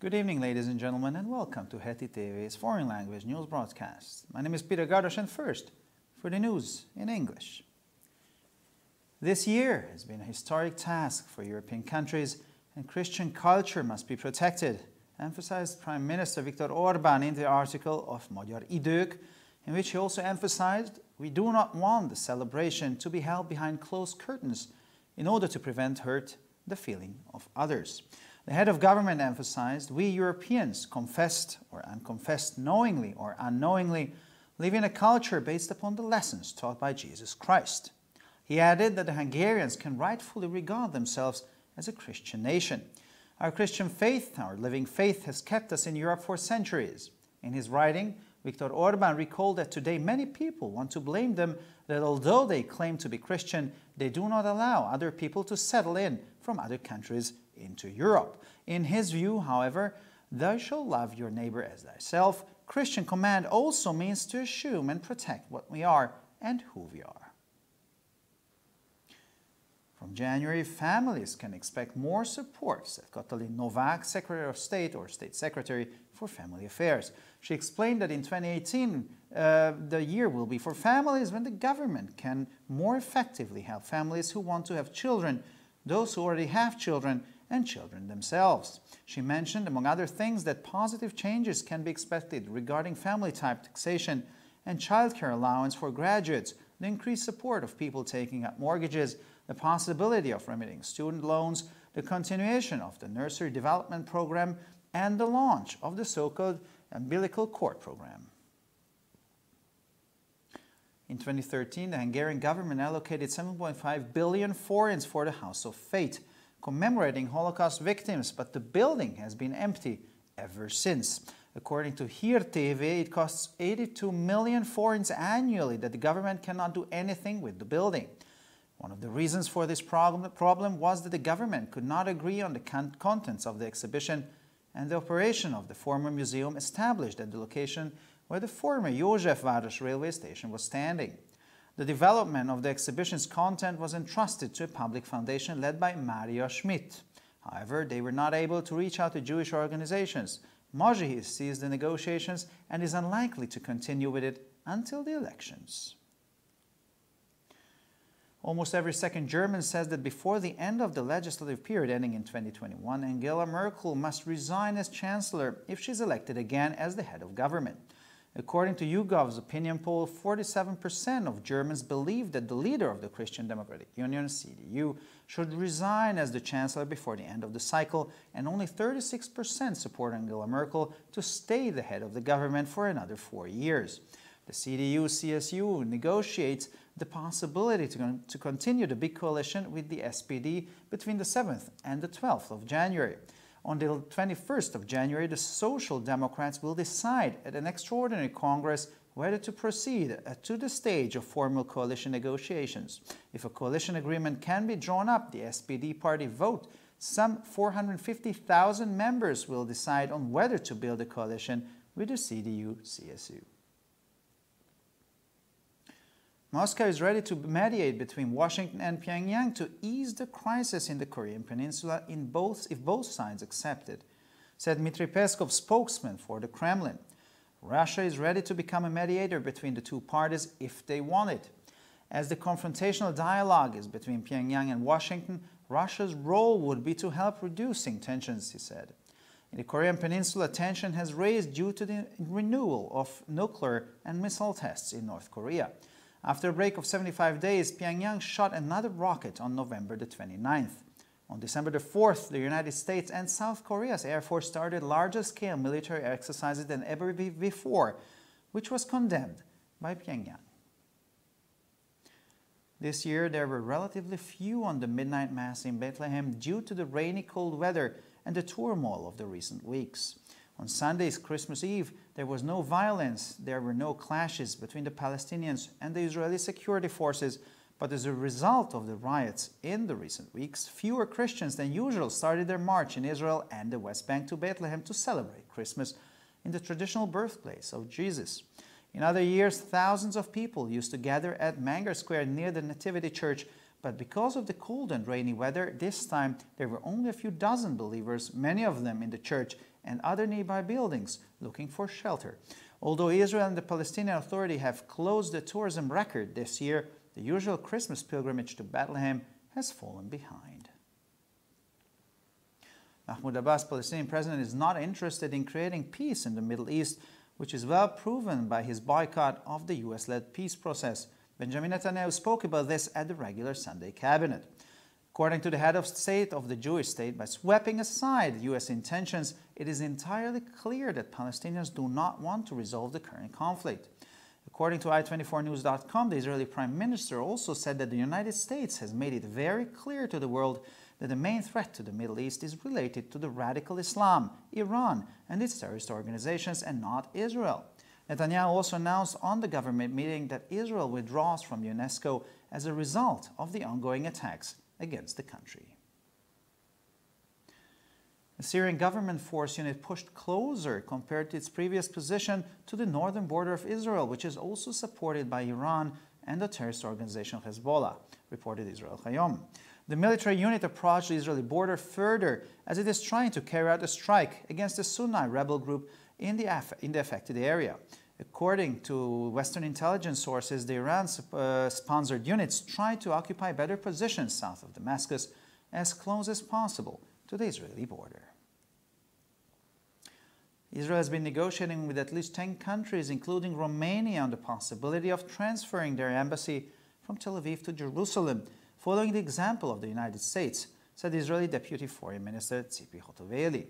Good evening, ladies and gentlemen, and welcome to Heti TV's foreign language news broadcast. My name is Peter Gardos, and first, for the news in English. This year has been a historic task for European countries, and Christian culture must be protected, emphasized Prime Minister Viktor Orbán in the article of Magyar Idők, in which he also emphasized we do not want the celebration to be held behind closed curtains in order to prevent hurt the feeling of others. The head of government emphasized we Europeans, confessed or unconfessed, knowingly or unknowingly, live in a culture based upon the lessons taught by Jesus Christ. He added that the Hungarians can rightfully regard themselves as a Christian nation. Our Christian faith, our living faith, has kept us in Europe for centuries. In his writing, Viktor Orbán recalled that today many people want to blame them that although they claim to be Christian, they do not allow other people to settle in from other countries into Europe. In his view, however, thou shalt love your neighbor as thyself. Christian command also means to assume and protect what we are and who we are. From January, families can expect more support, said Katalin Novák, Secretary of State or State Secretary for Family Affairs. She explained that in 2018, the year will be for families when the government can more effectively help families who want to have children, those who already have children, and children themselves. She mentioned, among other things, that positive changes can be expected regarding family-type taxation and childcare allowance for graduates, the increased support of people taking up mortgages, the possibility of remitting student loans, the continuation of the nursery development program, and the launch of the so-called umbilical cord program. In 2013, the Hungarian government allocated 7.5 billion forints for the House of Faith, commemorating Holocaust victims, but the building has been empty ever since. According to Hír TV, it costs 82 million forints annually that the government cannot do anything with the building. One of the reasons for this problem was that the government could not agree on the contents of the exhibition and the operation of the former museum established at the location where the former Józsefváros railway station was standing. The development of the exhibition's content was entrusted to a public foundation led by Mária Schmidt. However, they were not able to reach out to Jewish organizations. Mazsihi seized the negotiations and is unlikely to continue with it until the elections. Almost every second German says that before the end of the legislative period ending in 2021, Angela Merkel must resign as chancellor if she's elected again as the head of government. According to YouGov's opinion poll, 47% of Germans believe that the leader of the Christian Democratic Union, CDU, should resign as the chancellor before the end of the cycle, and only 36% support Angela Merkel to stay the head of the government for another 4 years. The CDU-CSU negotiates the possibility to continue the big coalition with the SPD between the 7th and the 12th of January. On the 21st of January, the Social Democrats will decide at an extraordinary Congress whether to proceed to the stage of formal coalition negotiations. If a coalition agreement can be drawn up, the SPD party vote, some 450,000 members will decide on whether to build a coalition with the CDU-CSU. Moscow is ready to mediate between Washington and Pyongyang to ease the crisis in the Korean Peninsula if both sides accept it, said Dmitry Peskov, spokesman for the Kremlin. Russia is ready to become a mediator between the two parties if they want it. As the confrontational dialogue is between Pyongyang and Washington, Russia's role would be to help reducing tensions, he said. In the Korean Peninsula, tension has raised due to the renewal of nuclear and missile tests in North Korea. After a break of 75 days, Pyongyang shot another rocket on November the 29th. On December the 4th, the United States and South Korea's Air Force started larger-scale military exercises than ever before, which was condemned by Pyongyang. This year, there were relatively few on the midnight mass in Bethlehem due to the rainy, cold weather and the turmoil of the recent weeks. On Sunday's Christmas Eve, there was no violence, there were no clashes between the Palestinians and the Israeli security forces, but as a result of the riots in the recent weeks, fewer Christians than usual started their march in Israel and the West Bank to Bethlehem to celebrate Christmas in the traditional birthplace of Jesus. In other years, thousands of people used to gather at Menger Square near the Nativity Church, but because of the cold and rainy weather, this time there were only a few dozen believers, many of them in the church, and other nearby buildings looking for shelter. Although Israel and the Palestinian Authority have closed the tourism record this year, the usual Christmas pilgrimage to Bethlehem has fallen behind. Mahmoud Abbas, Palestinian president, is not interested in creating peace in the Middle East, which is well proven by his boycott of the US-led peace process. Benjamin Netanyahu spoke about this at the regular Sunday cabinet. According to the head of state of the Jewish state, by sweeping aside US intentions, it is entirely clear that Palestinians do not want to resolve the current conflict. According to i24news.com, the Israeli Prime Minister also said that the United States has made it very clear to the world that the main threat to the Middle East is related to the radical Islam, Iran, and its terrorist organizations, and not Israel. Netanyahu also announced on the government meeting that Israel withdraws from UNESCO as a result of the ongoing attacks against the country. The Syrian government force unit pushed closer compared to its previous position to the northern border of Israel, which is also supported by Iran and the terrorist organization Hezbollah, reported Israel Hayom. The military unit approached the Israeli border further as it is trying to carry out a strike against the Sunni rebel group in the affected area. According to Western intelligence sources, the Iran-sponsored units try to occupy better positions south of Damascus as close as possible to the Israeli border. Israel has been negotiating with at least 10 countries, including Romania, on the possibility of transferring their embassy from Tel Aviv to Jerusalem, following the example of the United States, said Israeli Deputy Foreign Minister Tzipi Hotovely.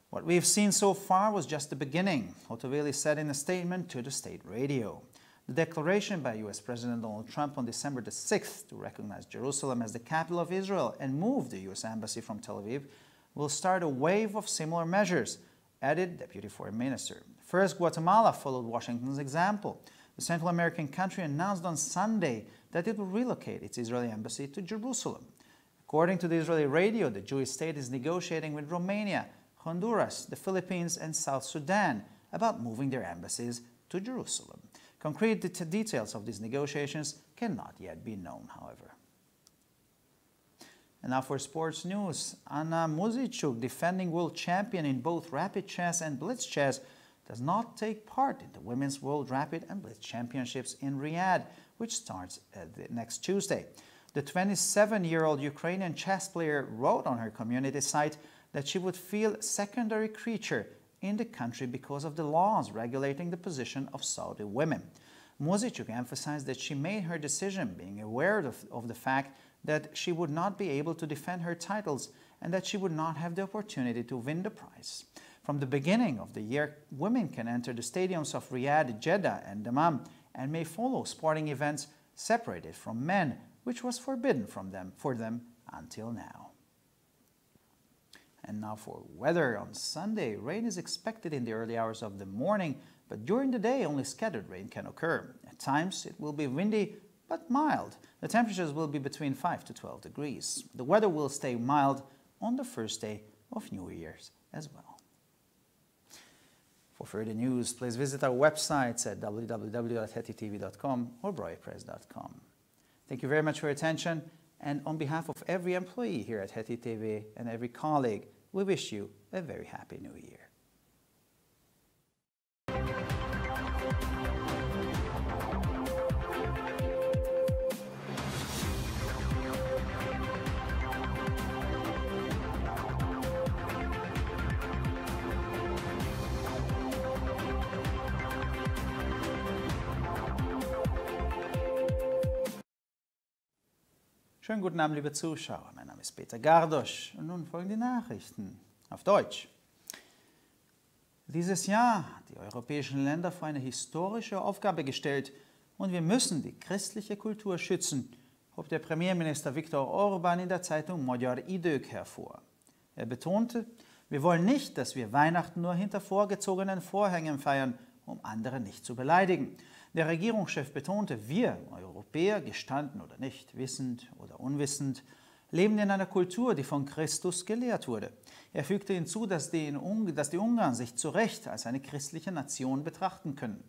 What we've seen so far was just the beginning, Hotovely said in a statement to the state radio. The declaration by US President Donald Trump on December the 6th to recognize Jerusalem as the capital of Israel and move the US Embassy from Tel Aviv will start a wave of similar measures, added Deputy Foreign Minister. First, Guatemala followed Washington's example. The Central American country announced on Sunday that it will relocate its Israeli embassy to Jerusalem. According to the Israeli radio, the Jewish state is negotiating with Romania, Honduras, the Philippines, and South Sudan about moving their embassies to Jerusalem. Concrete details of these negotiations cannot yet be known, however. And now for sports news. Anna Muzychuk, defending world champion in both rapid chess and blitz chess, does not take part in the Women's World Rapid and Blitz Championships in Riyadh, which starts next Tuesday. The 27-year-old Ukrainian chess player wrote on her community site that she would feel a secondary creature in the country because of the laws regulating the position of Saudi women. Muzychuk emphasized that she made her decision being aware of the fact that she would not be able to defend her titles and that she would not have the opportunity to win the prize. From the beginning of the year, women can enter the stadiums of Riyadh, Jeddah, and Dammam and may follow sporting events separated from men, which was forbidden for them until now. And now for weather. On Sunday, rain is expected in the early hours of the morning, but during the day only scattered rain can occur. At times it will be windy but mild. The temperatures will be between 5 to 12 degrees. The weather will stay mild on the first day of New Year's as well. For further news, please visit our websites at www.hetitv.com or broypress.com. Thank you very much for your attention, and on behalf of every employee here at Heti TV and every colleague, we wish you a very happy New Year. Schönen guten Abend, liebe Zuschauer. Mein Name ist Peter Gardosch und nun folgen die Nachrichten auf Deutsch. Dieses Jahr hat die europäischen Länder vor eine historische Aufgabe gestellt und wir müssen die christliche Kultur schützen, hob der Premierminister Viktor Orbán in der Zeitung Magyar Idők hervor. Er betonte, wir wollen nicht, dass wir Weihnachten nur hinter vorgezogenen Vorhängen feiern, um andere nicht zu beleidigen. Der Regierungschef betonte, wir Europäer, gestanden oder nicht, wissend oder unwissend, leben in einer Kultur, die von Christus gelehrt wurde. Er fügte hinzu, dass die Ungarn sich zu Recht als eine christliche Nation betrachten können.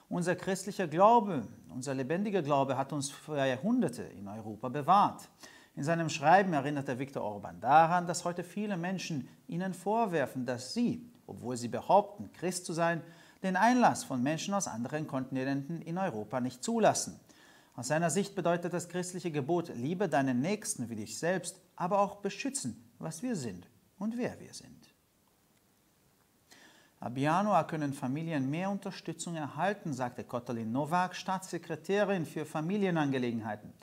Unser christlicher Glaube, unser lebendiger Glaube hat uns für Jahrhunderte in Europa bewahrt. In seinem Schreiben erinnerte Viktor Orbán daran, dass heute viele Menschen ihnen vorwerfen, dass sie obwohl sie behaupten, Christ zu sein, den Einlass von Menschen aus anderen Kontinenten in Europa nicht zulassen. Aus seiner Sicht bedeutet das christliche Gebot, liebe deinen Nächsten wie dich selbst, aber auch beschützen, was wir sind und wer wir sind. Ab Januar können Familien mehr Unterstützung erhalten, sagte Katalin Nowak, Staatssekretärin für Familienangelegenheiten.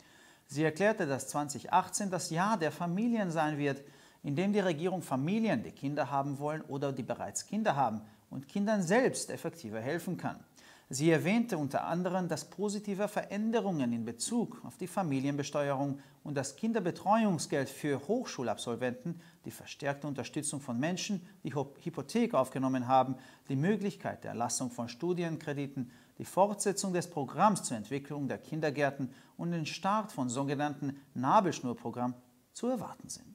Sie erklärte, dass 2018 das Jahr der Familien sein wird, in dem die Regierung Familien, die Kinder haben wollen oder die bereits Kinder haben, und Kindern selbst effektiver helfen kann. Sie erwähnte unter anderem, dass positive Veränderungen in Bezug auf die Familienbesteuerung und das Kinderbetreuungsgeld für Hochschulabsolventen, die verstärkte Unterstützung von Menschen, die Hypothek aufgenommen haben, die Möglichkeit der Erlassung von Studienkrediten, die Fortsetzung des Programms zur Entwicklung der Kindergärten und den Start von sogenannten Nabelschnurprogrammen zu erwarten sind.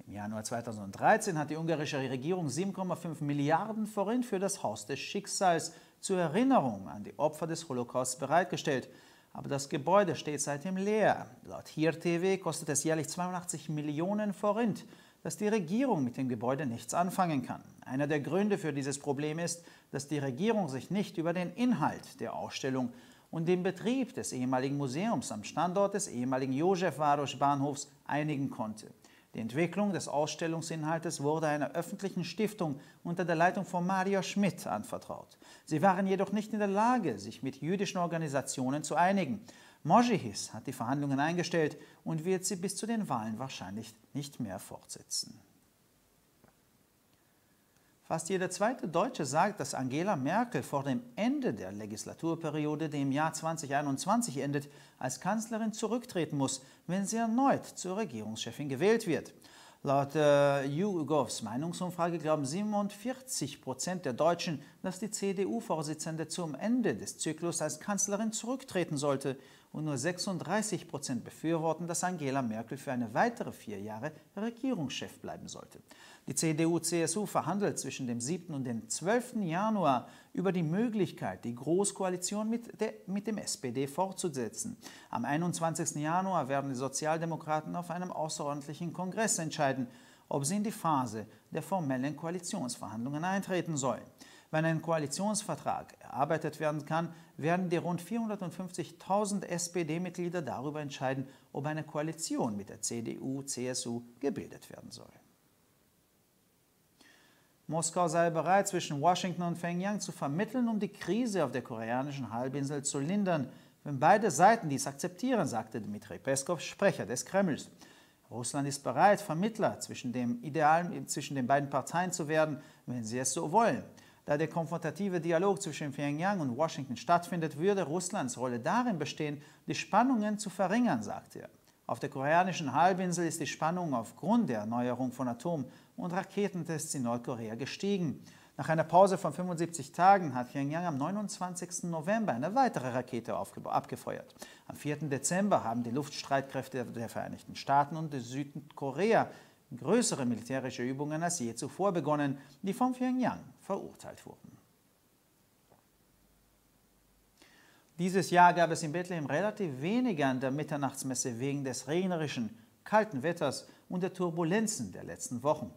Im Januar 2013 hat die ungarische Regierung 7,5 Milliarden Forint für das Haus des Schicksals zur Erinnerung an die Opfer des Holocaust bereitgestellt. Aber das Gebäude steht seitdem leer. Laut HIR TV kostet es jährlich 82 Millionen Forint, dass die Regierung mit dem Gebäude nichts anfangen kann. Einer der Gründe für dieses Problem ist, dass die Regierung sich nicht über den Inhalt der Ausstellung und den Betrieb des ehemaligen Museums am Standort des ehemaligen József-Város-Bahnhofs einigen konnte. Die Entwicklung des Ausstellungsinhaltes wurde einer öffentlichen Stiftung unter der Leitung von Mario Schmidt anvertraut. Sie waren jedoch nicht in der Lage, sich mit jüdischen Organisationen zu einigen. Mojihis hat die Verhandlungen eingestellt und wird sie bis zu den Wahlen wahrscheinlich nicht mehr fortsetzen. Fast jeder zweite Deutsche sagt, dass Angela Merkel vor dem Ende der Legislaturperiode, die im Jahr 2021 endet, als Kanzlerin zurücktreten muss, wenn sie erneut zur Regierungschefin gewählt wird. Laut YouGovs Meinungsumfrage glauben 47% der Deutschen, dass die CDU-Vorsitzende zum Ende des Zyklus als Kanzlerin zurücktreten sollte und nur 36% befürworten, dass Angela Merkel für eine weitere 4 Jahre Regierungschef bleiben sollte. Die CDU-CSU verhandelt zwischen dem 7. und dem 12. Januar über die Möglichkeit, die Großkoalition mit dem SPD fortzusetzen. Am 21. Januar werden die Sozialdemokraten auf einem außerordentlichen Kongress entscheiden, ob sie in die Phase der formellen Koalitionsverhandlungen eintreten sollen. Wenn ein Koalitionsvertrag erarbeitet werden kann, werden die rund 450.000 SPD-Mitglieder darüber entscheiden, ob eine Koalition mit der CDU-CSU gebildet werden soll. Moskau sei bereit, zwischen Washington und Pyongyang zu vermitteln, um die Krise auf der koreanischen Halbinsel zu lindern, wenn beide Seiten dies akzeptieren, sagte Dmitri Peskov, Sprecher des Kremls. Russland ist bereit, Vermittler zwischen den beiden Parteien zu werden, wenn sie es so wollen. Da der konfrontative Dialog zwischen Pyongyang und Washington stattfindet, würde Russlands Rolle darin bestehen, die Spannungen zu verringern, sagte er. Auf der koreanischen Halbinsel ist die Spannung aufgrund der Erneuerung von Atom- und Raketentests in Nordkorea gestiegen. Nach einer Pause von 75 Tagen hat Pyongyang am 29. November eine weitere Rakete abgefeuert. Am 4. Dezember haben die Luftstreitkräfte der Vereinigten Staaten und Südkorea größere militärische Übungen als je zuvor begonnen, die von Pyongyang verurteilt wurden. Dieses Jahr gab es in Bethlehem relativ wenige an der Mitternachtsmesse wegen des regnerischen, kalten Wetters und der Turbulenzen der letzten Wochen.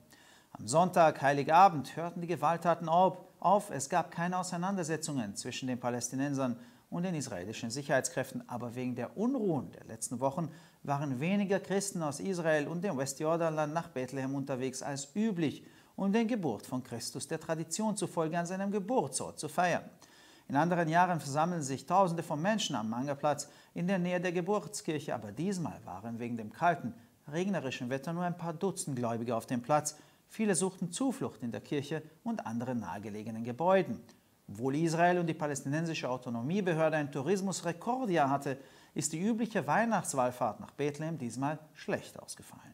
Am Sonntag, Heiligabend, hörten die Gewalttaten auf. Es gab keine Auseinandersetzungen zwischen den Palästinensern und den israelischen Sicherheitskräften, aber wegen der Unruhen der letzten Wochen waren weniger Christen aus Israel und dem Westjordanland nach Bethlehem unterwegs als üblich, um den Geburt von Christus der Tradition zufolge an seinem Geburtsort zu feiern. In anderen Jahren versammeln sich Tausende von Menschen am Mangelplatz in der Nähe der Geburtskirche, aber diesmal waren wegen dem kalten, regnerischen Wetter nur ein paar Dutzend Gläubige auf dem Platz. Viele suchten Zuflucht in der Kirche und anderen nahegelegenen Gebäuden. Obwohl Israel und die palästinensische Autonomiebehörde ein Tourismusrekordjahr hatte, ist die übliche Weihnachtswallfahrt nach Bethlehem diesmal schlecht ausgefallen.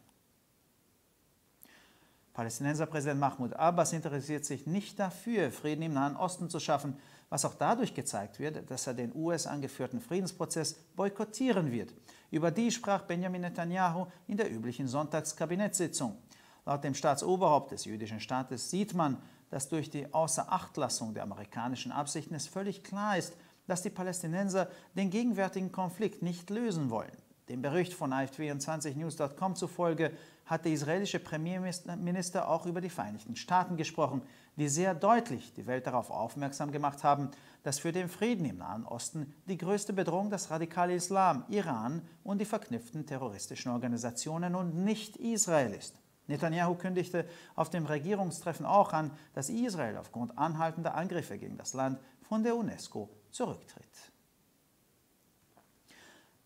Palästinenser Präsident Mahmoud Abbas interessiert sich nicht dafür, Frieden im Nahen Osten zu schaffen, was auch dadurch gezeigt wird, dass er den US-angeführten Friedensprozess boykottieren wird. Über dies sprach Benjamin Netanyahu in der üblichen Sonntagskabinettssitzung. Laut dem Staatsoberhaupt des jüdischen Staates sieht man, dass durch die Außerachtlassung der amerikanischen Absichten es völlig klar ist, dass die Palästinenser den gegenwärtigen Konflikt nicht lösen wollen. Dem Bericht von AF24news.com zufolge hat der israelische Premierminister auch über die Vereinigten Staaten gesprochen, die sehr deutlich die Welt darauf aufmerksam gemacht haben, dass für den Frieden im Nahen Osten die größte Bedrohung das radikale Islam, Iran und die verknüpften terroristischen Organisationen und nicht Israel ist. Netanyahu kündigte auf dem Regierungstreffen auch an, dass Israel aufgrund anhaltender Angriffe gegen das Land von der UNESCO zurücktritt.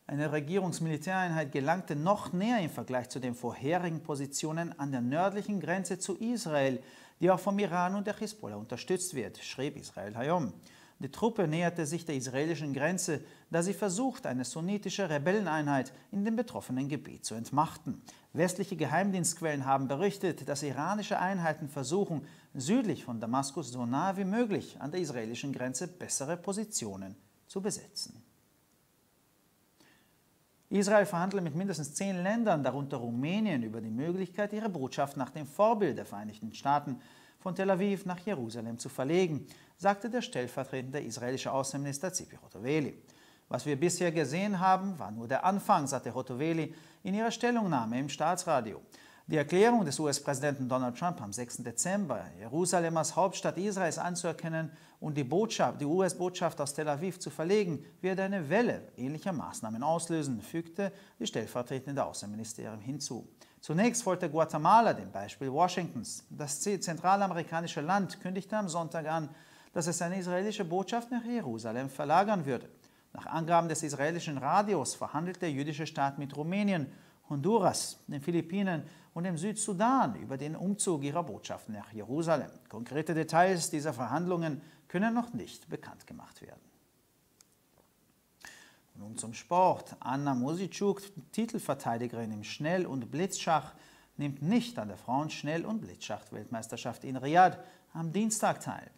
Eine Regierungsmilitäreinheit gelangte noch näher im Vergleich zu den vorherigen Positionen an der nördlichen Grenze zu Israel, die auch vom Iran und der Hisbollah unterstützt wird, schrieb Israel Hayom. Die Truppe näherte sich der israelischen Grenze, da sie versucht, eine sunnitische Rebelleneinheit in dem betroffenen Gebiet zu entmachten. Westliche Geheimdienstquellen haben berichtet, dass iranische Einheiten versuchen, südlich von Damaskus so nahe wie möglich an der israelischen Grenze bessere Positionen zu besetzen. Israel verhandelt mit mindestens 10 Ländern, darunter Rumänien, über die Möglichkeit, ihre Botschaft nach dem Vorbild der Vereinigten Staaten von Tel Aviv nach Jerusalem zu verlegen, sagte der stellvertretende israelische Außenminister Tzipi Hotovely. Was wir bisher gesehen haben, war nur der Anfang, sagte Hotovely in ihrer Stellungnahme im Staatsradio. Die Erklärung des US-Präsidenten Donald Trump am 6. Dezember, Jerusalem als Hauptstadt Israels anzuerkennen und die US-Botschaft aus Tel Aviv zu verlegen, wird eine Welle ähnlicher Maßnahmen auslösen, fügte die stellvertretende Außenministerin hinzu. Zunächst folgte Guatemala dem Beispiel Washingtons. Das zentralamerikanische Land kündigte am Sonntag an, dass es seine israelische Botschaft nach Jerusalem verlagern würde. Nach Angaben des israelischen Radios verhandelt der jüdische Staat mit Rumänien, Honduras, den Philippinen und dem Südsudan über den Umzug ihrer Botschaft nach Jerusalem. Konkrete Details dieser Verhandlungen können noch nicht bekannt gemacht werden. Nun zum Sport. Anna Muzychuk, Titelverteidigerin im Schnell- und Blitzschach, nimmt nicht an der Frauen-Schnell- und Blitzschach-Weltmeisterschaft in Riyadh am Dienstag teil.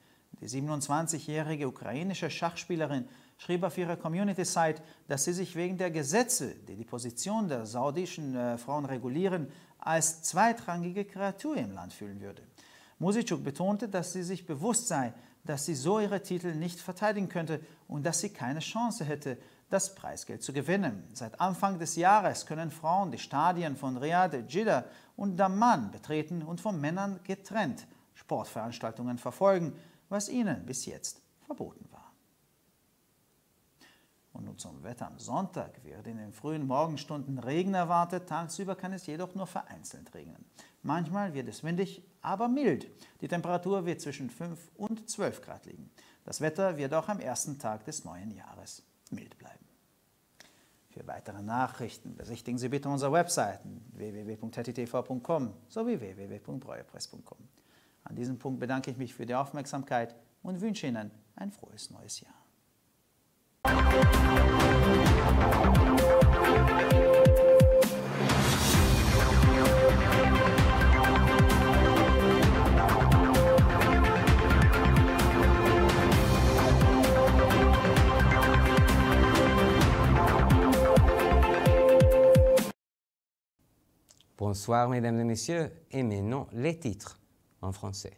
Die 27-jährige ukrainische Schachspielerin schrieb auf ihrer Community-Site, dass sie sich wegen der Gesetze, die die Position der saudischen Frauen regulieren, als zweitrangige Kreatur im Land fühlen würde. Muzychuk betonte, dass sie sich bewusst sei, dass sie so ihre Titel nicht verteidigen könnte und dass sie keine Chance hätte, das Preisgeld zu gewinnen. Seit Anfang des Jahres können Frauen die Stadien von Riyadh, Jeddah und Dammam betreten und von Männern getrennt Sportveranstaltungen verfolgen, was ihnen bis jetzt verboten war. Und nun zum Wetter. Am Sonntag wird in den frühen Morgenstunden Regen erwartet, tagsüber kann es jedoch nur vereinzelt regnen. Manchmal wird es windig, aber mild. Die Temperatur wird zwischen 5 und 12 Grad liegen. Das Wetter wird auch am ersten Tag des neuen Jahres mild bleiben. Für weitere Nachrichten besichtigen Sie bitte unsere Webseiten www.hettitv.com sowie www.breuerpress.com. An diesem Punkt bedanke ich mich für die Aufmerksamkeit und wünsche Ihnen ein frohes neues Jahr. Bonsoir mesdames et messieurs, et maintenant les titres en français.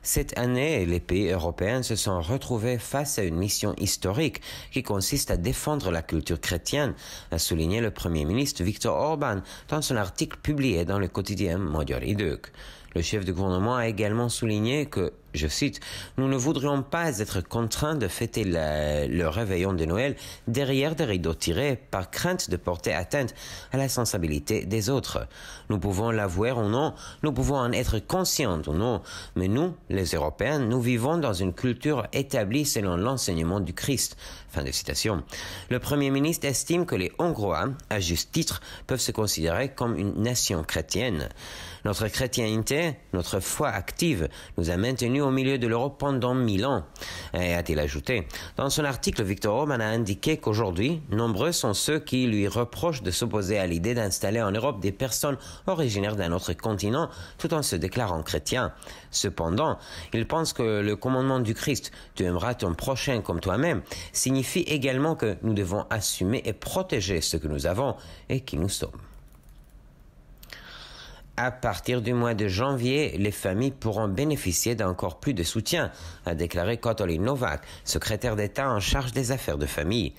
Cette année, les pays européens se sont retrouvés face à une mission historique qui consiste à défendre la culture chrétienne, a souligné le Premier ministre Viktor Orbán dans son article publié dans le quotidien Magyar Idők. Le chef du gouvernement a également souligné que, je cite, « Nous ne voudrions pas être contraints de fêter le réveillon de Noël derrière des rideaux tirés par crainte de porter atteinte à la sensibilité des autres. Nous pouvons l'avouer ou non, nous pouvons en être conscients ou non, mais nous, les Européens, nous vivons dans une culture établie selon l'enseignement du Christ. » Fin de citation. Le Premier ministre estime que les Hongrois, à juste titre, peuvent se considérer comme une nation chrétienne. Notre chrétienté, notre foi active, nous a maintenus au milieu de l'Europe pendant 1000 ans, a-t-il ajouté. Dans son article, Viktor Orbán a indiqué qu'aujourd'hui, nombreux sont ceux qui lui reprochent de s'opposer à l'idée d'installer en Europe des personnes originaires d'un autre continent, tout en se déclarant chrétiens. Cependant, il pense que le commandement du Christ, « Tu aimeras ton prochain comme toi-même », signifie également que nous devons assumer et protéger ce que nous avons et qui nous sommes. À partir du mois de janvier, les familles pourront bénéficier d'encore plus de soutien, a déclaré Katalin Novák, secrétaire d'État en charge des affaires de famille.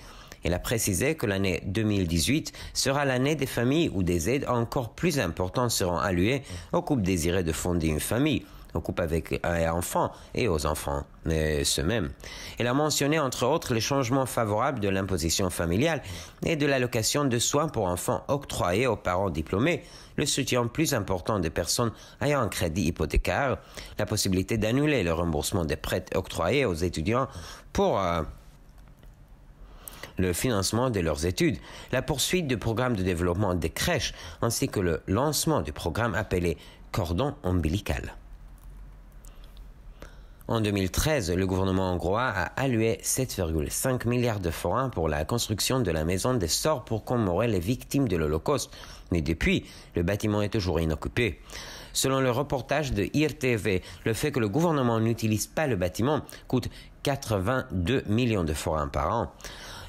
Il a précisé que l'année 2018 sera l'année des familles où des aides encore plus importantes seront allouées aux couples désirés de fonder une famille, aux couples avec un enfant et aux enfants eux-mêmes. Il a mentionné entre autres les changements favorables de l'imposition familiale et de l'allocation de soins pour enfants octroyés aux parents diplômés, le soutien plus important des personnes ayant un crédit hypothécaire, la possibilité d'annuler le remboursement des prêts octroyés aux étudiants pour le financement de leurs études, la poursuite du programme de développement des crèches, ainsi que le lancement du programme appelé cordon ombilical. En 2013, le gouvernement hongrois a alloué 7,5 milliards de francs pour la construction de la maison des sorts pour commémorer les victimes de l'Holocauste. Mais depuis, le bâtiment est toujours inoccupé. Selon le reportage de IRTV, le fait que le gouvernement n'utilise pas le bâtiment coûte 82 millions de francs par an.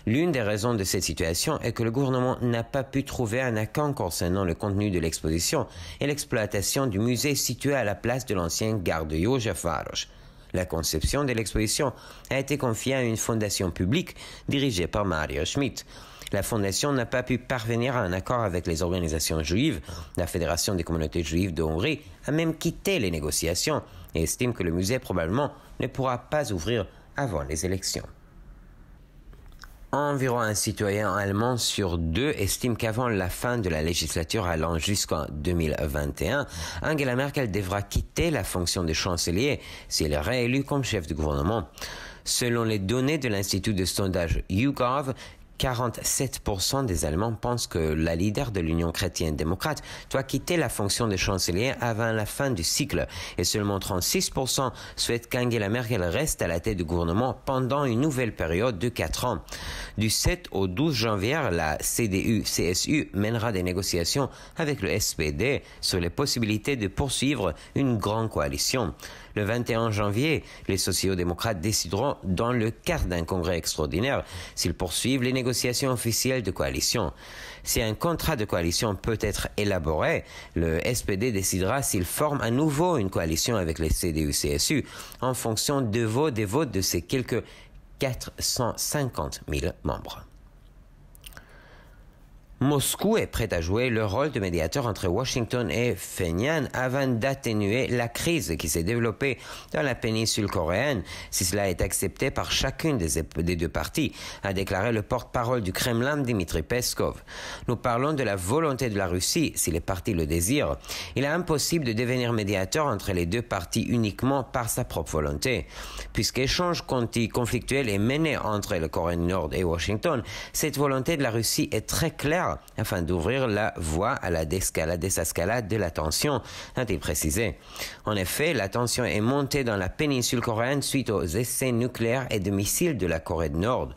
L'une des raisons de cette situation est que le gouvernement n'a pas pu trouver un accord concernant le contenu de l'exposition et l'exploitation du musée situé à la place de l'ancien gare de Józsefváros. La conception de l'exposition a été confiée à une fondation publique dirigée par Mario Schmidt. La fondation n'a pas pu parvenir à un accord avec les organisations juives. La Fédération des communautés juives de Hongrie a même quitté les négociations et estime que le musée probablement ne pourra pas ouvrir avant les élections. Environ un citoyen allemand sur deux estime qu'avant la fin de la législature allant jusqu'en 2021, Angela Merkel devra quitter la fonction de chancelier si elle est réélue comme chef de gouvernement. Selon les données de l'Institut de sondage YouGov, 47% des Allemands pensent que la leader de l'Union chrétienne-démocrate doit quitter la fonction de chancelier avant la fin du cycle et seulement 36% souhaitent qu'Angela Merkel reste à la tête du gouvernement pendant une nouvelle période de 4 ans. Du 7 au 12 janvier, la CDU-CSU mènera des négociations avec le SPD sur les possibilités de poursuivre une grande coalition. Le 21 janvier, les sociaux-démocrates décideront, dans le cadre d'un congrès extraordinaire, s'ils poursuivent les négociations officielles de coalition. Si un contrat de coalition peut être élaboré, le SPD décidera s'il forme à nouveau une coalition avec les CDU-CSU en fonction des votes de ses quelques 450 000 membres. Moscou est prêt à jouer le rôle de médiateur entre Washington et Pyongyang avant d'atténuer la crise qui s'est développée dans la péninsule coréenne, si cela est accepté par chacune des deux parties, a déclaré le porte-parole du Kremlin Dmitry Peskov. Nous parlons de la volonté de la Russie, si les parties le désirent. Il est impossible de devenir médiateur entre les deux parties uniquement par sa propre volonté. Puisqu'échange conflictuel est mené entre la Corée du Nord et Washington, cette volonté de la Russie est très claire afin d'ouvrir la voie à la désescalade de la tension, a-t-il précisé. En effet, la tension est montée dans la péninsule coréenne suite aux essais nucléaires et de missiles de la Corée du Nord.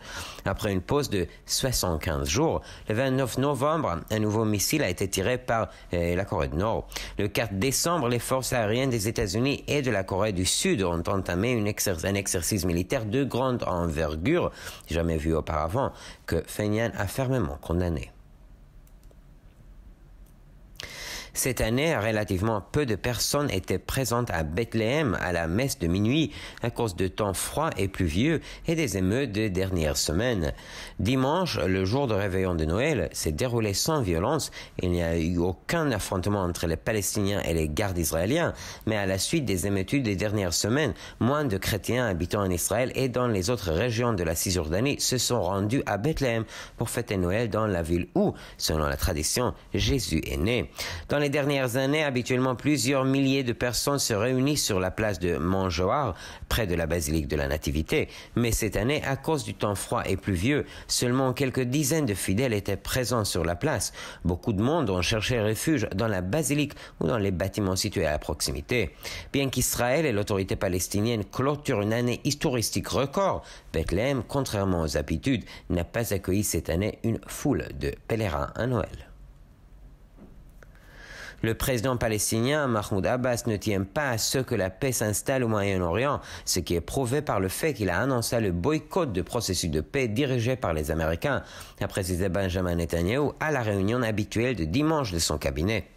Après une pause de 75 jours, le 29 novembre, un nouveau missile a été tiré par la Corée du Nord. Le 4 décembre, les forces aériennes des États-Unis et de la Corée du Sud ont entamé un exercice militaire de grande envergure, jamais vu auparavant, que Pyongyang a fermement condamné. Cette année, relativement peu de personnes étaient présentes à Bethléem à la messe de minuit à cause de temps froid et pluvieux et des émeutes des dernières semaines. Dimanche, le jour de réveillon de Noël, s'est déroulé sans violence. Il n'y a eu aucun affrontement entre les Palestiniens et les gardes israéliens, mais à la suite des émeutes des dernières semaines, moins de chrétiens habitant en Israël et dans les autres régions de la Cisjordanie se sont rendus à Bethléem pour fêter Noël dans la ville où, selon la tradition, Jésus est né. Dans les dernières années, habituellement plusieurs milliers de personnes se réunissent sur la place de Montjoie, près de la basilique de la Nativité. Mais cette année, à cause du temps froid et pluvieux, seulement quelques dizaines de fidèles étaient présents sur la place. Beaucoup de monde ont cherché refuge dans la basilique ou dans les bâtiments situés à proximité. Bien qu'Israël et l'autorité palestinienne clôturent une année historique record, Bethléem, contrairement aux habitudes, n'a pas accueilli cette année une foule de pèlerins à Noël. Le président palestinien Mahmoud Abbas ne tient pas à ce que la paix s'installe au Moyen-Orient, ce qui est prouvé par le fait qu'il a annoncé le boycott du processus de paix dirigé par les Américains, a précisé Benjamin Netanyahu à la réunion habituelle de dimanche de son cabinet.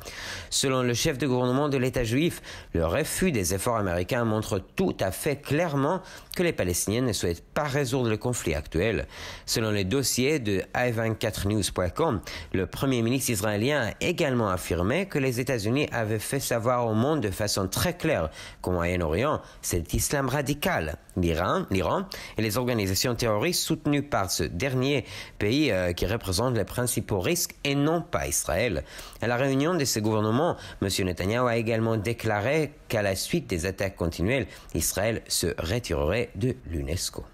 Selon le chef de gouvernement de l'État juif, le refus des efforts américains montre tout à fait clairement que les Palestiniens ne souhaitent pas résoudre le conflit actuel. Selon les dossiers de i24news.com, le premier ministre israélien a également affirmé que les États-Unis avaient fait savoir au monde de façon très claire qu'au Moyen-Orient, c'est l'islam radical, l'Iran et les organisations terroristes soutenues par ce dernier pays qui représente les principaux risques et non pas Israël. À la réunion de ce gouvernement, M. Netanyahu a également déclaré qu'à la suite des attaques continuelles, Israël se retirerait de l'UNESCO.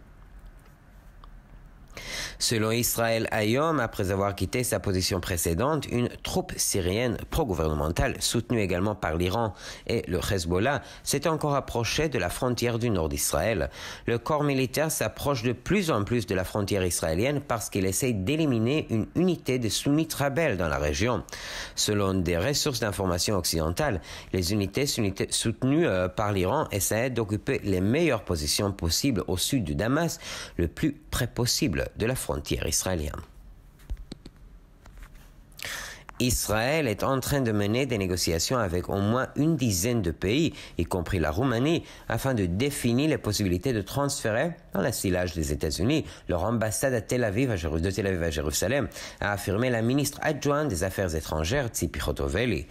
Selon Israël Hayom, après avoir quitté sa position précédente, une troupe syrienne pro-gouvernementale, soutenue également par l'Iran et le Hezbollah, s'est encore approchée de la frontière du nord d'Israël. Le corps militaire s'approche de plus en plus de la frontière israélienne parce qu'il essaye d'éliminer une unité de sunnites rebelles dans la région. Selon des ressources d'information occidentales, les unités soutenues par l'Iran essaient d'occuper les meilleures positions possibles au sud de Damas, le plus près possible de la frontière israélienne. Israël est en train de mener des négociations avec au moins une dizaine de pays, y compris la Roumanie, afin de définir les possibilités de transférer, dans l'assilage des États-Unis, leur ambassade de Tel Aviv à Jérusalem, a affirmé la ministre adjointe des Affaires étrangères, Tzipi Hotovely.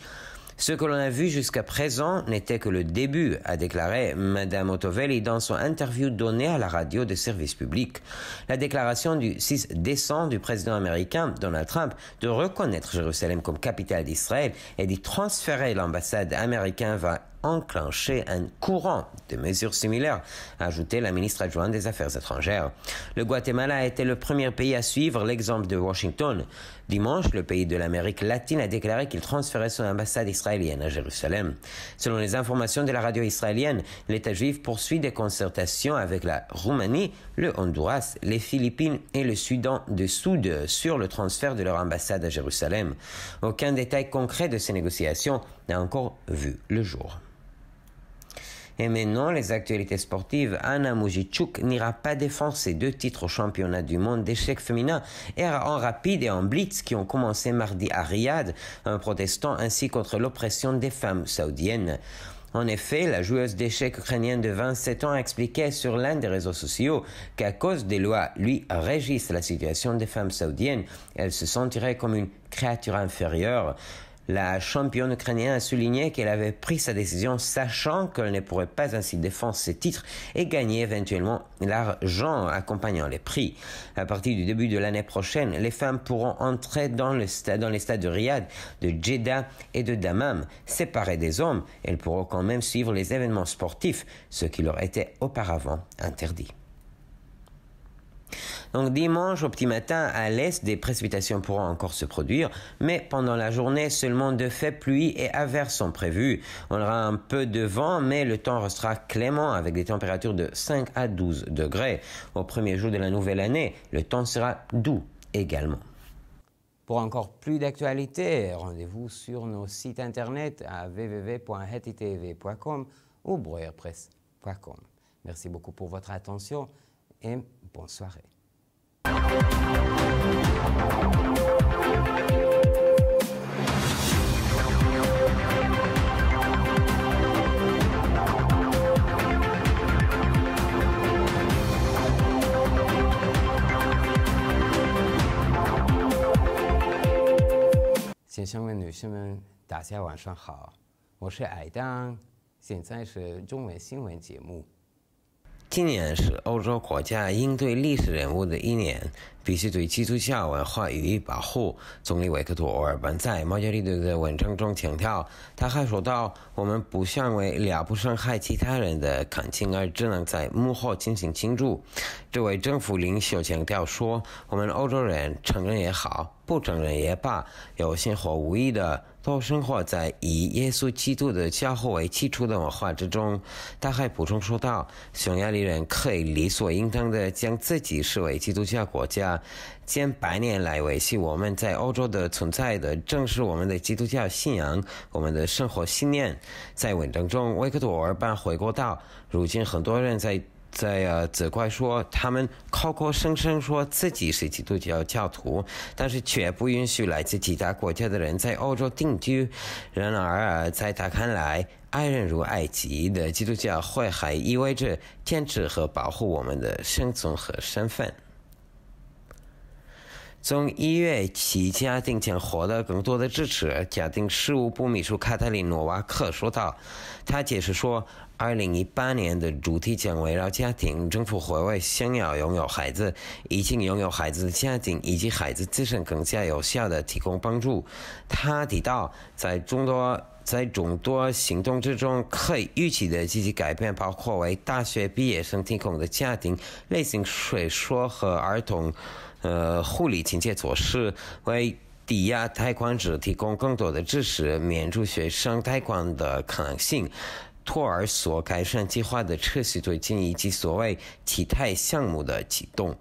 Ce que l'on a vu jusqu'à présent n'était que le début, a déclaré Mme Hotovely dans son interview donnée à la radio de service public. La déclaration du 6 décembre du président américain Donald Trump de reconnaître Jérusalem comme capitale d'Israël et d'y transférer l'ambassade américaine va enclencher un courant de mesures similaires, a ajouté la ministre adjointe des Affaires étrangères. Le Guatemala a été le premier pays à suivre l'exemple de Washington. Dimanche, le pays de l'Amérique latine a déclaré qu'il transférait son ambassade israélienne à Jérusalem. Selon les informations de la radio israélienne, l'État juif poursuit des concertations avec la Roumanie, le Honduras, les Philippines et le Soudan du Sud sur le transfert de leur ambassade à Jérusalem. Aucun détail concret de ces négociations n'a encore vu le jour. Et maintenant, les actualités sportives. Anna Mujichuk n'ira pas défendre ses 2 titres au championnat du monde d'échecs féminin et en rapide et en blitz qui ont commencé mardi à Riyad, en protestant ainsi contre l'oppression des femmes saoudiennes. En effet, la joueuse d'échecs ukrainienne de 27 ans a expliqué sur l'un des réseaux sociaux qu'à cause des lois lui régissent la situation des femmes saoudiennes, elle se sentirait comme une créature inférieure. La championne ukrainienne a souligné qu'elle avait pris sa décision sachant qu'elle ne pourrait pas ainsi défendre ses titres et gagner éventuellement l'argent accompagnant les prix. À partir du début de l'année prochaine, les femmes pourront entrer dans les stades de Riyad, de Jeddah et de Dammam. Séparées des hommes, elles pourront quand même suivre les événements sportifs, ce qui leur était auparavant interdit. Donc dimanche au petit matin, à l'est, des précipitations pourront encore se produire, mais pendant la journée, seulement de faibles pluies et averses sont prévues. On aura un peu de vent, mais le temps restera clément avec des températures de 5 à 12 degrés. Au premier jour de la nouvelle année, le temps sera doux également. Pour encore plus d'actualités, rendez-vous sur nos sites internet à www.hetitv.com ou breuerpresse.com. Merci beaucoup pour votre attention et bonne soirée.先生们、女士们，大家晚上好，我是矮当，现在是中文新闻节目。今年是欧洲国家应对历史人物的一年，必须对基督教文化予以保护。总理维克多·欧尔班在毛家利的文章中强调，他还说到，我们不想为了不伤害其他人的感情而只能在幕后进行庆祝。这位政府领袖强调说，我们欧洲人承认也好，不承认也罢，有心或无意的都生活在以耶稣基督的教诲为基础的文化之中。他还补充说道，匈牙利人可以理所应当的将自己视为基督教国家，下，近100年来维系我们在欧洲的存在的正是我们的基督教信仰，我们的生活信念。在文章中，维克多·奥尔班回顾到，如今很多人在责怪说，他们口口声声说自己是基督教教徒，但是却不允许来自其他国家的人在欧洲定居。然而，在他看来，爱人如爱己的基督教会还意味着坚持和保护我们的生存和身份。从1月起，家庭将获得更多的支持。家庭事务部秘书卡塔琳·诺瓦克说道，他解释说，2018年的主题将围绕家庭，政府会为想要拥有孩子、已经拥有孩子的家庭以及孩子自身更加有效地提供帮助。他提到，在众多行动之中，可以预期的积极改变包括为大学毕业生提供的家庭类型税收和儿童护理清洁措施，为抵押贷款者提供更多的支持，免除学生贷款的可能性。托儿所改善计划的持续推进以及所谓其他项目的启动。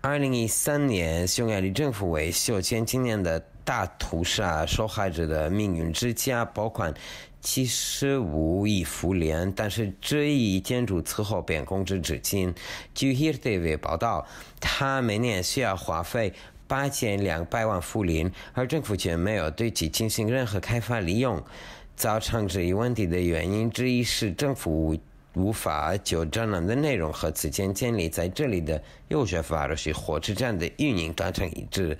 2013年，匈牙利政府为修建今年的大屠杀受害者的命运之家拨款75亿复联，但是这一建筑此后便空置至今。据 HIR-TV 报道，它每年需要花费8200万复联，而政府却没有对其进行任何开发利用。造成这一问题的原因之一是政府无法就展览的内容和此前建立在这里的右学法鲁西火车站的运营达成一致。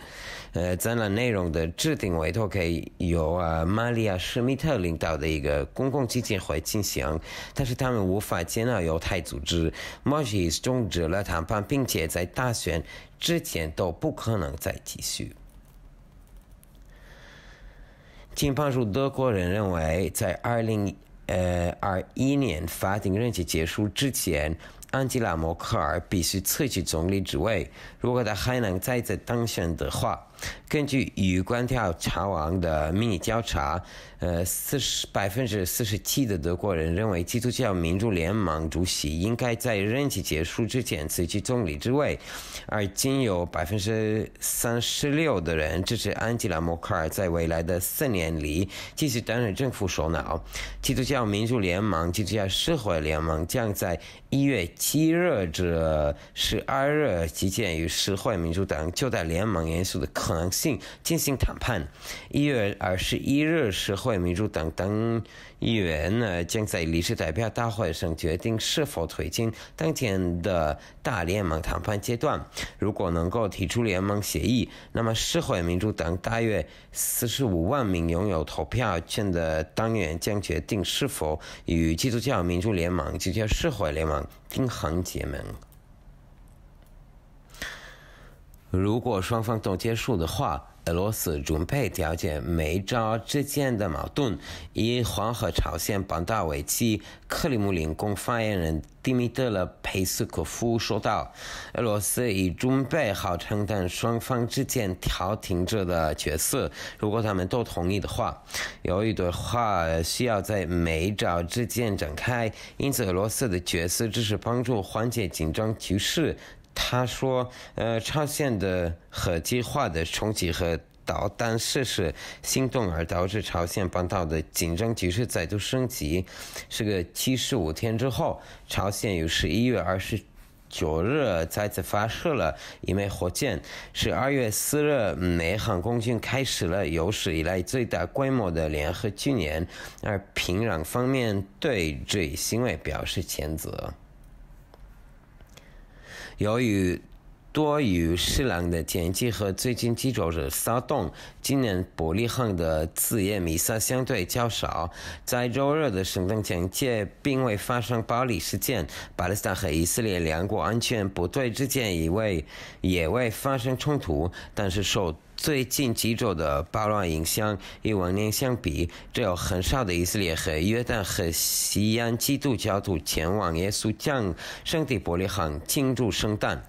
展览内容的制定委托给由玛利亚·施密特领导的一个公共基金会进行，但是他们无法接纳犹太组织。莫西斯终止了谈判，并且在大选之前都不可能再继续。经帮助德国人认为，在2021年法定任期结束之前，安吉拉·默克尔必须辞去总理职位。如果他还能再次当选的话，根据预观调查网的民意调查，47%的德国人认为基督教民主联盟主席应该在任期结束之前辞去总理职位，而仅有36%的人支持安吉拉·默克尔在未来的4年里继续担任政府首脑。基督教民主联盟、基督教社会联盟将在1月7日至12日期间与社会民主党就在联盟元素的可能性进行谈判。1月21日，社会民主党党员将在理事代表大会上决定是否推进当前的大联盟谈判阶段。如果能够提出联盟协议，那么社会民主党大约45万名拥有投票权的党员将决定是否与基督教民主联盟、基督教社会联盟平衡结盟。如果双方都结束的话，俄罗斯准备调解美朝之间的矛盾。以黄河朝鲜半岛为例，克里姆林宫发言人迪米特勒·佩斯科夫说道，俄罗斯已准备好承担双方之间调停者的角色，如果他们都同意的话。由于对话需要在美朝之间展开，因此俄罗斯的角色只是帮助缓解紧张局势。他说，朝鲜的核计划的冲击和导弹试试行动而导致朝鲜半岛的紧张局势再度升级。是个75天之后，朝鲜于11月29日再次发射了一枚火箭。12月4日，美航空军开始了有史以来最大规模的联合军演，而平壤方面对这一行为表示谴责。由于多雨湿冷的天气和最近几周的骚动，今年伯利恒的子夜弥撒相对较少。在周日的圣诞节并未发生暴力事件，巴勒斯坦和以色列两国安全部队之间也未发生冲突，但是受最近几周的暴乱影响，与往年相比，只有很少的以色列和约旦和西岸基督教徒前往耶稣讲圣地伯利恒庆祝圣诞。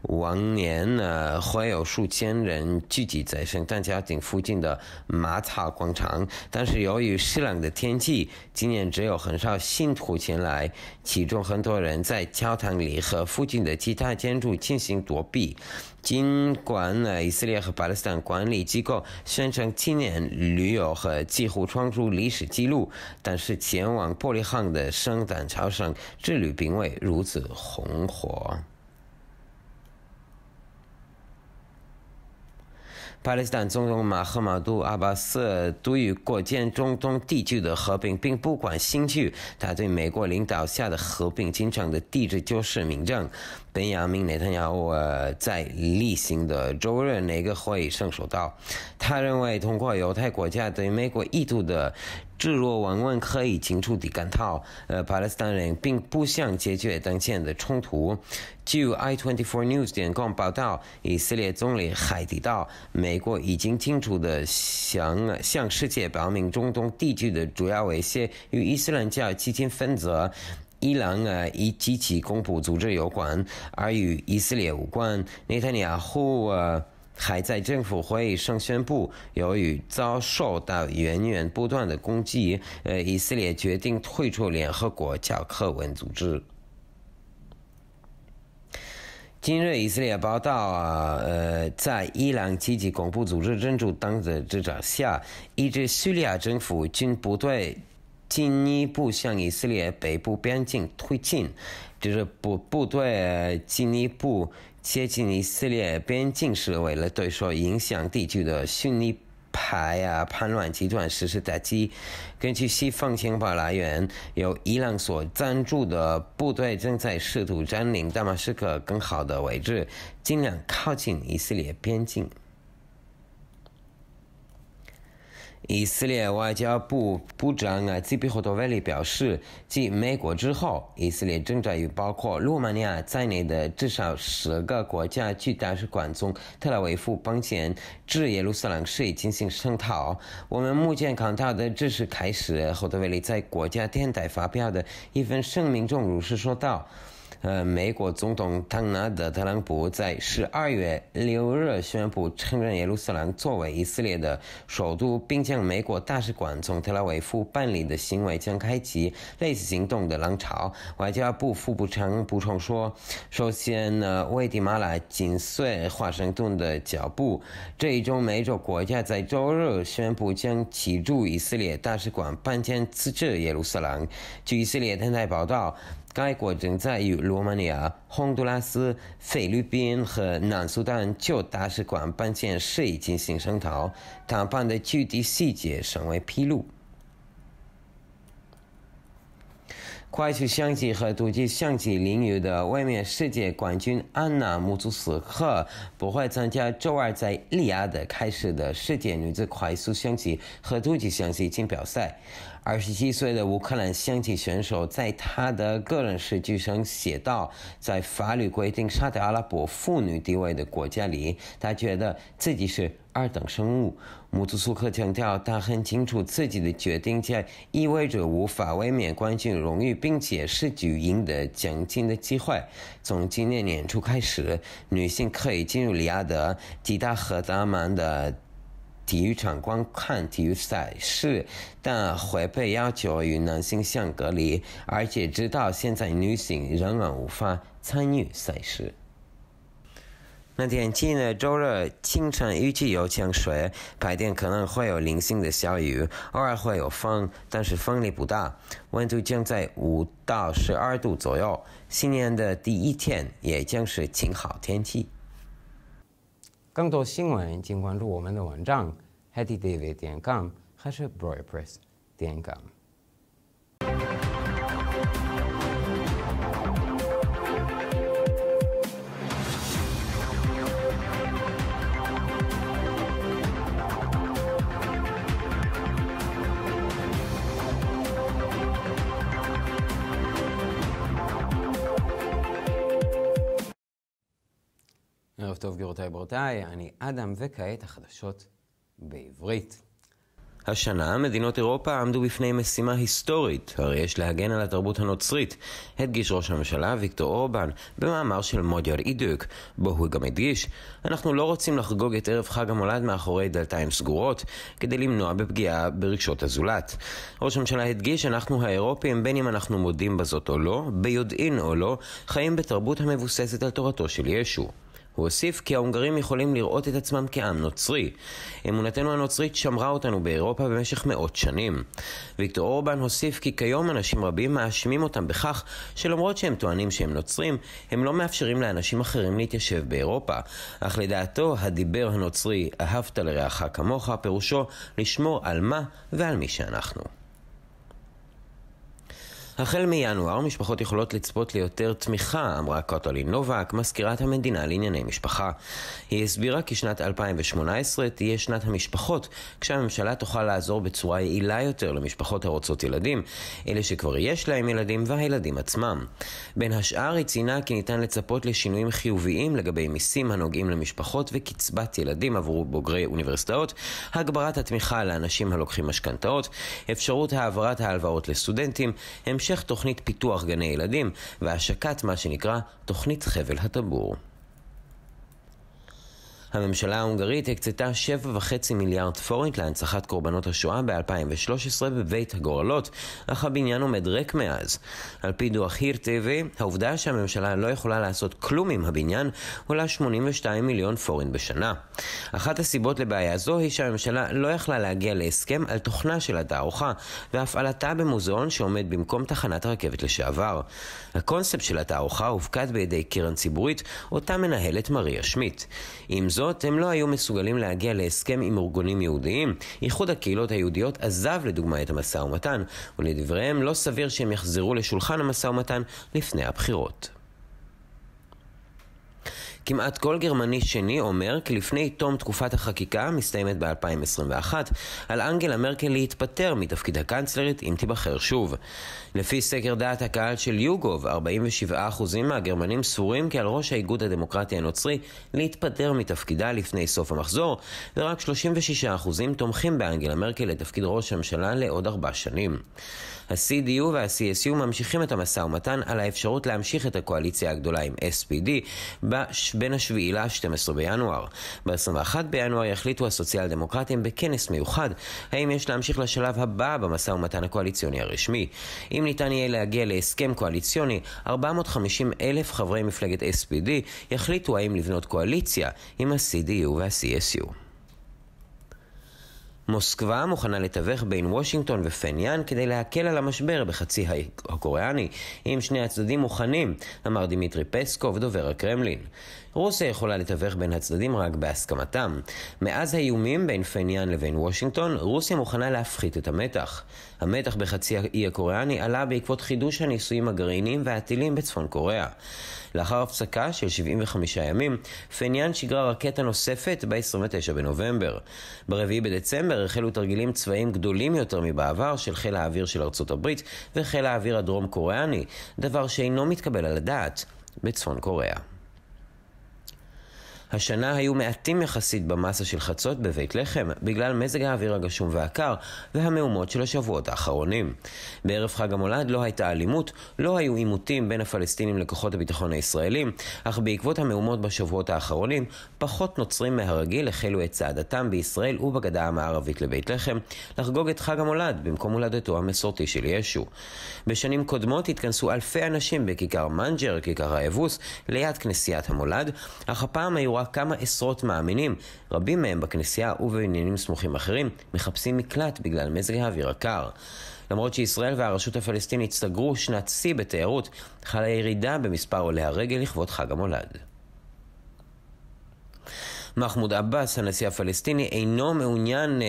往年会有数千人聚集在圣诞家庭附近的马槽广场，但是由于湿冷的天气，今年只有很少信徒前来，其中很多人在教堂里和附近的其他建筑进行躲避。尽管以色列和巴勒斯坦管理机构宣称今年旅游和几乎创出历史纪录，但是前往伯利恒的圣诞朝圣之旅并未如此红火。巴勒斯坦总统马赫马杜·阿巴斯对于国建中东地区的和平并不感兴趣，他对美国领导下的和平进程的抵制就是明证。本雅明·内塔尼亚胡在例行的周日内阁会议上说道，他认为通过犹太国家对美国意图的置若罔闻可以清楚地感到，巴勒斯坦人并不想解决当前的冲突。据 i24news.com 报道，以色列总理海提到，美国已经清楚地向世界表明中东地区的主要威胁与伊斯兰教激进分子伊朗以及其恐怖组织有关，而与以色列无关。内塔尼亚胡还在政府会议上宣布，由于遭受到源源不断的攻击，以色列决定退出联合国教科文组织。今日以色列报道在伊朗积极恐怖组织真主党的指导下，一支叙利亚政府军部队进一步向以色列北部边境推进。这支部队进一步接近以色列边境是为了对受影响地区的逊尼派叛乱集团实施打击。根据西方情报来源，由伊朗所赞助的部队正在试图占领大马士革更好的位置，尽量靠近以色列边境。以色列外交部部长基比霍多维利表示，继美国之后，以色列正在与包括罗马尼亚在内的至少10个国家驻大使馆从特拉维夫搬迁至耶路撒冷市进行商讨。我们目前看到的只是开始。霍多维利在国家电台发表的一份声明中如是说道。美国总统唐纳德·特朗普在12月6日宣布承认耶路撒冷作为以色列的首都，并将美国大使馆从特拉维夫搬离的行为将开启类似行动的浪潮。外交部副部长补充说，首先危地马拉紧随华盛顿的脚步，这一周美洲国家在周日宣布将其驻以色列大使馆搬迁至耶路撒冷。据以色列电台报道，该国正在与罗马尼亚、洪都拉斯、菲律宾和南苏丹就大使馆搬迁事宜进行商讨，谈判的具体细节尚未披露。快速相机和突击相机领域的卫冕世界冠军安娜·穆祖斯克不会参加周二在利雅得开始的世界女子快速相机和突击相机锦标赛。27岁的乌克兰相机选手在他的个人日记上写道，在法律规定沙特阿拉伯妇女地位的国家里，他觉得自己是二等生物。穆祖苏克强调，他很清楚自己的决定将意味着无法卫冕冠军荣誉，并且失去赢得奖金的机会。从今年年初开始，女性可以进入利雅得、吉达和达曼的体育场观看体育赛事，但会被要求与男性相隔离，而且直到现在女性仍然无法参与赛事。那天气呢？周日清晨预计有降水，白天可能会有零星的小雨，偶尔会有风，但是风力不大，温度将在5到12度左右。新年的第一天也将是晴好天气。更多新闻请关注我们的网站 hettytv.com 还是 broadpress.com。ערב טוב גבירותיי ורבותיי, אני אדם וכעת החדשות בעברית. השנה מדינות אירופה עמדו בפני משימה היסטורית, הרי יש להגן על התרבות הנוצרית, הדגיש ראש הממשלה ויקטור אורבן במאמר של מודייר אידוק, בו הוא גם הדגיש, אנחנו לא רוצים לחגוג את ערב חג המולד מאחורי דלתיים סגורות, כדי למנוע בפגיעה ברגשות הזולת. ראש הממשלה הדגיש, אנחנו האירופים, בין אם אנחנו מודים בזאת או לא, ביודעין או לא, חיים בתרבות המבוססת על תורתו של ישו. הוא הוסיף כי ההונגרים יכולים לראות את עצמם כעם נוצרי. אמונתנו הנוצרית שמרה אותנו באירופה במשך מאות שנים. ויקטור אורבן הוסיף כי כיום אנשים רבים מאשימים אותם בכך שלמרות שהם טוענים שהם נוצרים, הם לא מאפשרים לאנשים אחרים להתיישב באירופה. אך לדעתו, הדיבר הנוצרי, אהבת לרעך כמוך, פירושו לשמור על מה ועל מי שאנחנו. החל מינואר, משפחות יכולות לצפות ליותר תמיכה, אמרה קטרין נובק, מזכירת המדינה לענייני משפחה. היא הסבירה כי שנת 2018 תהיה שנת המשפחות, כשהממשלה תוכל לעזור בצורה יעילה יותר למשפחות הרוצות ילדים, אלה שכבר יש להם ילדים והילדים עצמם. בין השאר היא ציינה כי ניתן לצפות לשינויים חיוביים לגבי מיסים הנוגעים למשפחות וקצבת ילדים עבור בוגרי אוניברסיטאות, הגברת התמיכה לאנשים הלוקחים משכנתאות, אפשרות העברת ההלוואות לסטודנטים, המשך תוכנית פיתוח גני ילדים והשקת מה שנקרא תוכנית חבל הטבור. הממשלה ההונגרית הקצתה 7.5 מיליארד פורינט להנצחת קורבנות השואה ב-2013 בבית הגורלות, אך הבניין עומד ריק מאז. על פי דוח היר טבע, העובדה שהממשלה לא יכולה לעשות כלום עם הבניין עולה 82 מיליון פורינט בשנה. אחת הסיבות לבעיה זו היא שהממשלה לא יכלה להגיע להסכם על תוכנה של התערוכה והפעלתה במוזיאון שעומד במקום תחנת הרכבת לשעבר. הקונספט של התערוכה הופקד בידי קרן ציבורית, אותה מנהלת מריה שמיט. עם זאת, הם לא היו מסוגלים להגיע להסכם עם ארגונים יהודיים. איחוד הקהילות היהודיות עזב לדוגמה את המשא ומתן, ולדבריהם לא סביר שהם יחזרו לשולחן המשא ומתן לפני הבחירות. כמעט כל גרמני שני אומר כי לפני תום תקופת החקיקה, מסתיימת ב-2021, על אנגלה מרקל להתפטר מתפקיד הקנצלרית אם תיבחר שוב. לפי סקר דעת הקהל של יוגוב, 47% מהגרמנים סבורים כי על ראש האיגוד הדמוקרטי הנוצרי להתפטר מתפקידה לפני סוף המחזור, ורק 36% תומכים באנגלה מרקל לתפקיד ראש הממשלה לעוד 4 שנים. ה-CDU וה-CSU ממשיכים את המשא ומתן על האפשרות להמשיך את הקואליציה הגדולה עם SPD בין השביעי ל-12 בינואר. ב-21 בינואר יחליטו הסוציאל דמוקרטים בכנס מיוחד האם יש להמשיך לשלב הבא במשא ומתן הקואליציוני הרשמי. אם ניתן יהיה להגיע להסכם קואליציוני, 450,000 חברי מפלגת SPD יחליטו האם לבנות קואליציה עם ה-CDU וה-CSU. מוסקבה מוכנה לתווך בין וושינגטון ופניאן כדי להקל על המשבר בחצי האי הקוריאני, אם שני הצדדים מוכנים, אמר דימיטרי פסקוב, דובר הקרמלין. רוסיה יכולה לתווך בין הצדדים רק בהסכמתם. מאז האיומים בין פניאן לבין וושינגטון, רוסיה מוכנה להפחית את המתח. המתח בחצי האי הקוריאני עלה בעקבות חידוש הניסויים הגרעיניים והטילים בצפון קוריאה. לאחר הפסקה של 75 ימים, פניאן שיגרה רקטה נוספת ב-29 בנובמבר. ב-4 בדצמבר החלו תרגילים צבאיים גדולים יותר מבעבר של חיל האוויר של ארצות הברית וחיל האוויר הדרום קוריאני, דבר שאינו מתקבל על הדעת בצפון קוריאה. השנה היו מעטים יחסית במסה של חצות בבית לחם בגלל מזג האוויר הגשום והקר והמהומות של השבועות האחרונים. בערב חג המולד לא הייתה אלימות, לא היו עימותים בין הפלסטינים לכוחות הביטחון הישראלים, אך בעקבות המהומות בשבועות האחרונים, פחות נוצרים מהרגיל החלו את צעדתם בישראל ובגדה המערבית לבית לחם לחגוג את חג המולד במקום הולדתו המסורתי של ישו. בשנים קודמות התכנסו אלפי אנשים בכיכר מנג'ר, כיכר האבוס, ליד כנסיית המולד, אך הפעם היו רק כמה עשרות מאמינים. רבים מהם בכנסייה ובעניינים סמוכים אחרים מחפשים מקלט בגלל מזג האוויר הקר. למרות שישראל והרשות הפלסטינית סגרו שנת שיא בתיירות, חלה ירידה במספר עולי הרגל לכבוד חג המולד. מחמוד עבאס, הנשיא הפלסטיני, אינו מעוניין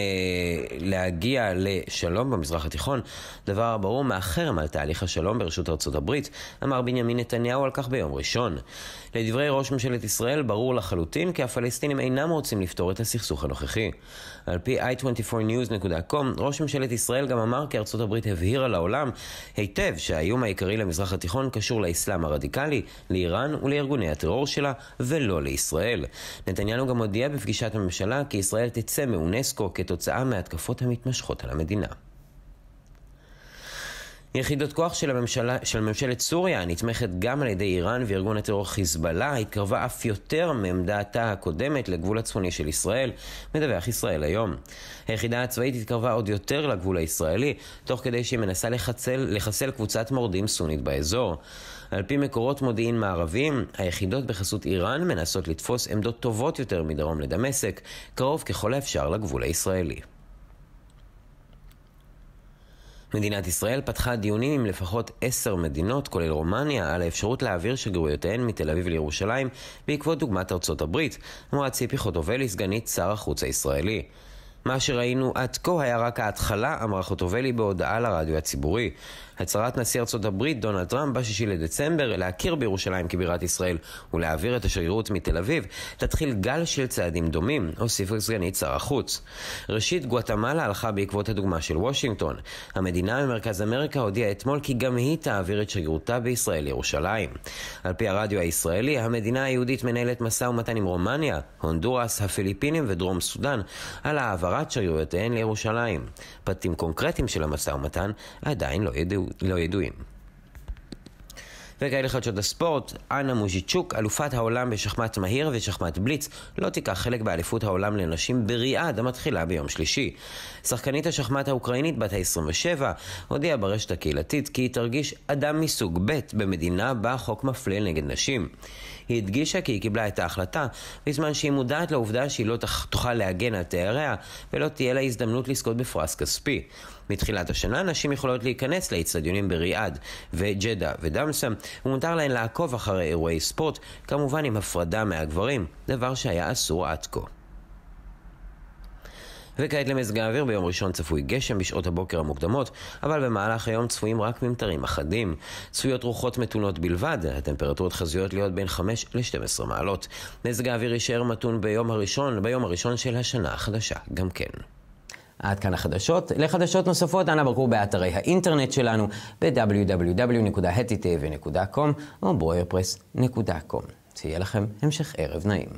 להגיע לשלום במזרח התיכון. דבר ברור מהחרם על תהליך השלום ברשות ארצות הברית, אמר בנימין נתניהו על כך ביום ראשון. לדברי ראש ממשלת ישראל ברור לחלוטין כי הפלסטינים אינם רוצים לפתור את הסכסוך הנוכחי. על פי i24news.com, ראש ממשלת ישראל גם אמר כי ארצות הברית הבהירה לעולם היטב שהאיום העיקרי למזרח התיכון קשור לאסלאם הרדיקלי, לאיראן ולארגוני הטרור שלה, ולא לישראל. נתניהו גם הודיע בפגישת הממשלה כי ישראל תצא מאונסקו כתוצאה מהתקפות המתמשכות על המדינה. יחידות כוח של ממשלת סוריה, נתמכת גם על ידי איראן וארגון הטרור חיזבאללה, התקרבה אף יותר מעמדתה הקודמת לגבול הצפוני של ישראל, מדווח ישראל היום. היחידה הצבאית התקרבה עוד יותר לגבול הישראלי, תוך כדי שהיא מנסה לחסל קבוצת מורדים סונית באזור. על פי מקורות מודיעין מערביים, היחידות בחסות איראן מנסות לתפוס עמדות טובות יותר מדרום לדמשק, קרוב ככל האפשר לגבול הישראלי. מדינת ישראל פתחה דיונים עם לפחות 10 מדינות, כולל רומניה, על האפשרות להעביר שגרירויותיהן מתל אביב לירושלים בעקבות דוגמת ארצות הברית, אמרה ציפי חוטובלי, סגנית שר החוץ הישראלי. מה שראינו עד כה היה רק ההתחלה, אמרה חוטובלי בהודעה לרדיו הציבורי. הצהרת נשיא ארצות הברית דונלד טראמפ ב6 לדצמבר להכיר בירושלים כבירת ישראל ולהעביר את השגרירות מתל אביב תתחיל גל של צעדים דומים, הוסיפה סגנית שר החוץ. ראשית, גואטמלה הלכה בעקבות הדוגמה של וושינגטון. המדינה ממרכז אמריקה הודיעה אתמול כי גם היא תעביר את שגרירותה בישראל לירושלים. על פי הרדיו הישראלי, המדינה היהודית מנהלת משא ומתן עם רומניה, הונדורס, הפיליפינים ודרום סודן על העברת שגרירויותיהן לירושלים. פרטים קונקרטיים של המשא ומתן עדיין לא ידועים. וכאלה חדשות הספורט, אנה מוז'יצ'וק, אלופת העולם בשחמט מהיר ושחמט בליץ, לא תיקח חלק באליפות העולם לנשים בריאד המתחילה ביום שלישי. שחקנית השחמט האוקראינית בת ה-27 הודיעה ברשת הקהילתית כי היא תרגיש אדם מסוג ב' במדינה בה חוק מפלה נגד נשים. היא הדגישה כי היא קיבלה את ההחלטה בזמן שהיא מודעת לעובדה שהיא לא תוכל להגן על תאריה ולא תהיה לה הזדמנות לזכות בפרס כספי. מתחילת השנה נשים יכולות להיכנס לאצטדיונים בריאד וג'דה ודמסם ומותר להן לעקוב אחרי אירועי ספורט, כמובן עם הפרדה מהגברים, דבר שהיה אסור עד כה. וכעת למזג האוויר, ביום ראשון צפוי גשם בשעות הבוקר המוקדמות, אבל במהלך היום צפויים רק ממטרים אחדים. צפויות רוחות מתונות בלבד, הטמפרטורות חזויות להיות בין 5 ל-12 מעלות. מזג האוויר יישאר מתון ביום הראשון של השנה החדשה גם כן. עד כאן החדשות. לחדשות נוספות אנא בקרו באתרי האינטרנט שלנו ב-www.hetitv.com או broerpress.com. שיהיה לכם המשך ערב נעים.